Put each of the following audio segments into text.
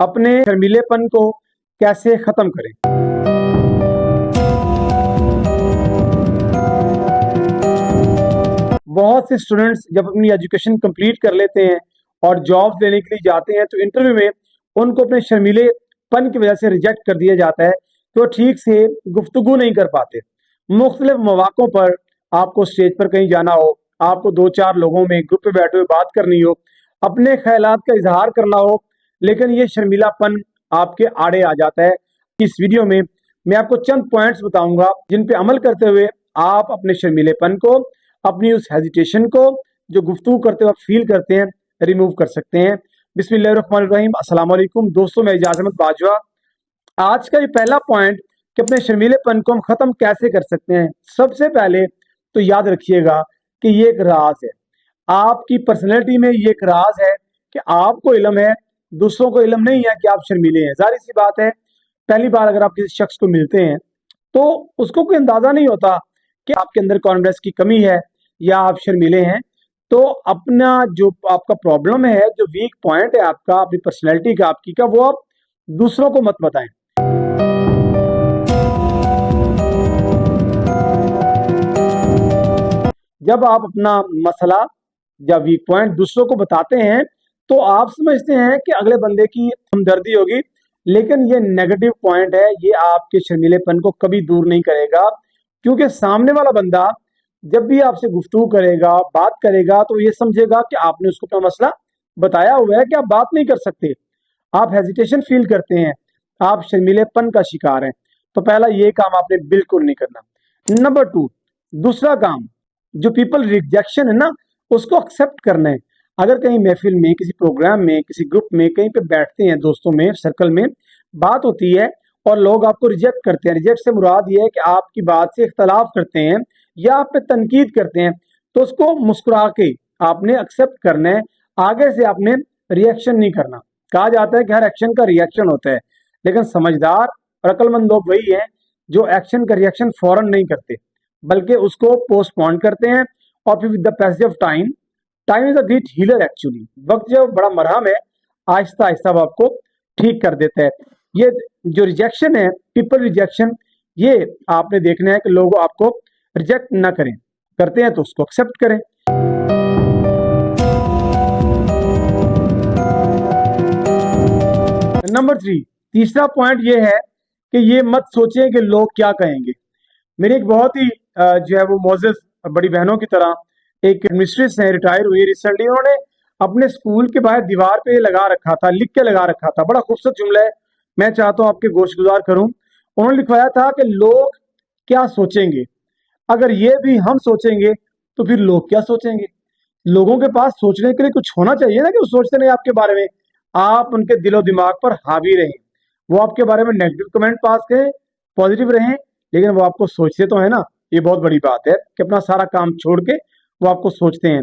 अपने शर्मीलेपन को कैसे खत्म करें। बहुत से स्टूडेंट्स जब अपनी एजुकेशन कंप्लीट कर लेते हैं और जॉब लेने के लिए जाते हैं तो इंटरव्यू में उनको अपने शर्मीलेपन की वजह से रिजेक्ट कर दिया जाता है कि वो ठीक से गुफ्तगू नहीं कर पाते। मुख्तलिफ मौक़ों पर आपको स्टेज पर कहीं जाना हो, आपको दो चार लोगों में ग्रुप में बैठे हुए बात करनी हो, अपने ख्यालात का इजहार करना हो, लेकिन ये शर्मीलापन आपके आड़े आ जाता है। इस वीडियो में मैं आपको चंद पॉइंट्स बताऊंगा जिन पे अमल करते हुए आप अपने शर्मीलेपन को, अपनी उस हेजिटेशन को जो गुफ्तगू करते वक्त फील करते हैं, रिमूव कर सकते हैं। बिस्मिल्लाहिर्रहमानिर्रहीम, अस्सलाम वालेकुम दोस्तों, मैं इजाज़ अहमद बाजवा। आज का ये पहला पॉइंट कि अपने शर्मीलेपन को हम खत्म कैसे कर सकते हैं। सबसे पहले तो याद रखिएगा कि ये एक राज है, आपकी पर्सनैलिटी में ये एक राज है कि आपको इल्म है, दूसरों को इल्म नहीं है कि आप शर्मीले हैं। जाहिर सी बात है, पहली बार अगर आप किसी शख्स को मिलते हैं तो उसको कोई अंदाजा नहीं होता कि आपके अंदर कॉन्फिडेंस की कमी है या आप शर्मीले हैं। तो अपना जो आपका प्रॉब्लम है, जो वीक पॉइंट है आपका, अपनी पर्सनैलिटी का, आपकी का, वो आप दूसरों को मत बताएं। जब आप अपना मसला या वीक पॉइंट दूसरों को बताते हैं तो आप समझते हैं कि अगले बंदे की हमदर्दी होगी, लेकिन ये नेगेटिव पॉइंट है, ये आपके शर्मीलेपन को कभी दूर नहीं करेगा। क्योंकि सामने वाला बंदा जब भी आपसे गुफ्तगू करेगा, बात करेगा, तो ये समझेगा कि आपने उसको अपना मसला बताया हुआ है कि आप बात नहीं कर सकते, आप हेजिटेशन फील करते हैं, आप शर्मीलेपन का शिकार हैं। तो पहला ये काम आपने बिल्कुल नहीं करना। नंबर 2, दूसरा काम, जो पीपल रिजेक्शन है ना, उसको एक्सेप्ट करना है। अगर कहीं महफिल में, किसी प्रोग्राम में, किसी ग्रुप में, कहीं पे बैठते हैं, दोस्तों में, सर्कल में बात होती है और लोग आपको रिजेक्ट करते हैं। रिजेक्ट से मुराद ये है कि आपकी बात से इख्तलाफ करते हैं या आप पे तनकीद करते हैं, तो उसको मुस्कुरा के आपने एक्सेप्ट करना है। आगे से आपने रिएक्शन नहीं करना। कहा जाता है कि हर एक्शन का रिएक्शन होता है, लेकिन समझदार और अक्लमंद लोग वही हैं जो एक्शन का रिएक्शन फौरन नहीं करते, बल्कि उसको पोस्टपोन करते हैं। और फिर with the passage of time, time is a great healer actually. वक्त जो बड़ा मरहम है, आहिस्ता आहिस्ता वो आपको ठीक कर देता है। ये जो रिजेक्शन है, पीपल रिजेक्शन, ये आपने देखना है कि लोग आपको रिजेक्ट ना करें, करते हैं तो उसको एक्सेप्ट करें। नंबर 3, तीसरा पॉइंट ये है कि ये मत सोचें कि लोग क्या कहेंगे। मेरी एक बहुत ही जो है वो मोअज़्ज़ज़ बड़ी बहनों की तरह एक मिस्ट्रेस है, रिटायर हुई रिसेंटली। उन्होंने अपने स्कूल के बाहर दीवार पे लगा रखा था, लिख के लगा रखा था, बड़ा खूबसूरत जुमला है, मैं चाहता हूँ आपके गोशगुजार करूँ। उन्होंने लिखवाया था कि लोग क्या सोचेंगे। अगर ये भी हम सोचेंगे तो फिर लोग क्या सोचेंगे। लोगों के पास सोचने के लिए कुछ होना चाहिए ना, कि वो सोचते नहीं आपके बारे में। आप उनके दिलो दिमाग पर हावी रहें, वो आपके बारे में नेगेटिव कमेंट पास करें, पॉजिटिव रहें, लेकिन वो आपको सोचते तो है ना। ये बहुत बड़ी बात है कि अपना सारा काम छोड़ के वो आपको सोचते हैं।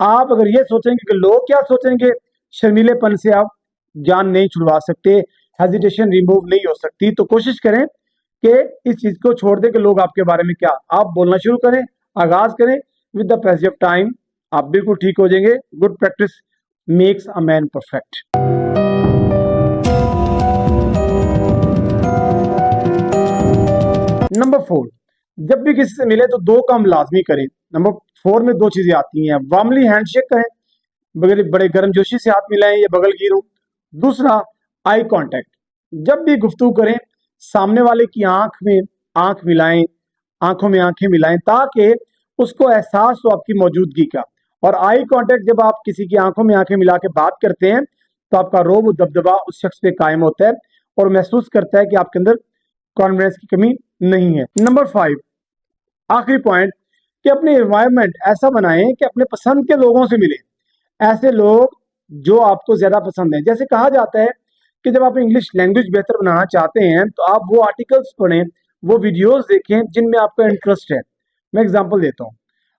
आप अगर ये सोचेंगे कि लोग क्या सोचेंगे, शर्मीलेपन से आप जान नहीं छुड़वा सकते, हेजिटेशन रिमूव नहीं हो सकती। तो कोशिश करें कि इस चीज को छोड़ दें कि लोग आपके बारे में क्या, आप बोलना शुरू करें, आगाज करें। With the passage of time आप बिल्कुल ठीक हो जाएंगे। Good practice makes a man perfect. Number 4, जब भी किसी से मिले तो दो काम लाजमी करें। नंबर 4 में दो चीजें आती हैं। वार्मली हैंडशेक करें, बड़े बड़े गर्मजोशी से हाथ मिलाएं या बगल गिरूं। दूसरा, आई कांटेक्ट, जब भी गुफ्तगू करें सामने वाले की आंख में आंख मिलाएं, आंखों में आंखें मिलाएं, ताकि उसको एहसास हो आपकी मौजूदगी का। और आई कांटेक्ट, जब आप किसी की आंखों में आंखें मिला के बात करते हैं तो आपका रोब दबदबा उस शख्स पे कायम होता है और महसूस करता है कि आपके अंदर कॉन्फिडेंस की कमी नहीं है। नंबर 5, आखिरी पॉइंट, कि अपने एनवायरनमेंट ऐसा बनाएं कि अपने पसंद के लोगों से मिले, ऐसे लोग जो आपको ज्यादा पसंद है। जैसे कहा जाता है कि जब आप इंग्लिश लैंग्वेज बेहतर बनाना चाहते हैं तो आप वो आर्टिकल्स पढ़ें, वो वीडियोस देखें जिनमें आपका इंटरेस्ट है। मैं एग्जांपल देता हूँ,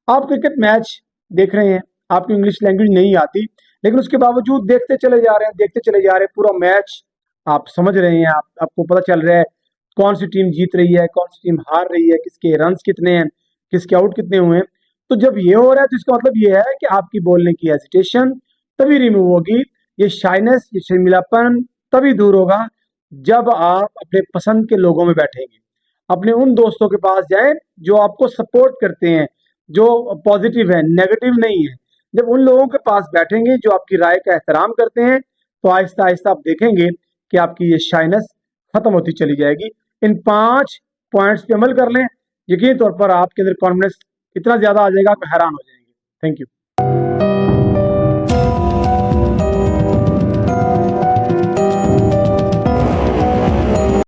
आप क्रिकेट मैच देख रहे हैं, आपको इंग्लिश लैंग्वेज नहीं आती, लेकिन उसके बावजूद देखते चले जा रहे हैं, देखते चले जा रहे हैं, पूरा मैच आप समझ रहे हैं, आपको पता चल रहा है कौन सी टीम जीत रही है, कौन सी टीम हार रही है, किसके रन्स कितने हैं, किसके आउट कितने हुए हैं। तो जब ये हो रहा है तो इसका मतलब ये है कि आपकी बोलने की हेजिटेशन तभी रिमूव होगी। ये शाइनेस, ये शर्मिलापन, तभी दूर होगा जब आप अपने पसंद के लोगों में बैठेंगे, अपने उन दोस्तों के पास जाएं जो आपको सपोर्ट करते हैं, जो पॉजिटिव है, नेगेटिव नहीं है। जब उन लोगों के पास बैठेंगे जो आपकी राय का एहतराम करते हैं, तो आहिस्ता आहिस्ता आप देखेंगे कि आपकी ये शाइनेस खत्म होती चली जाएगी। इन 5 पॉइंट्स पे अमल कर लें, यकीनी तौर पर आपके अंदर कॉन्फिडेंस इतना ज्यादा आ जाएगा कि हैरान हो जाएंगे। Thank you.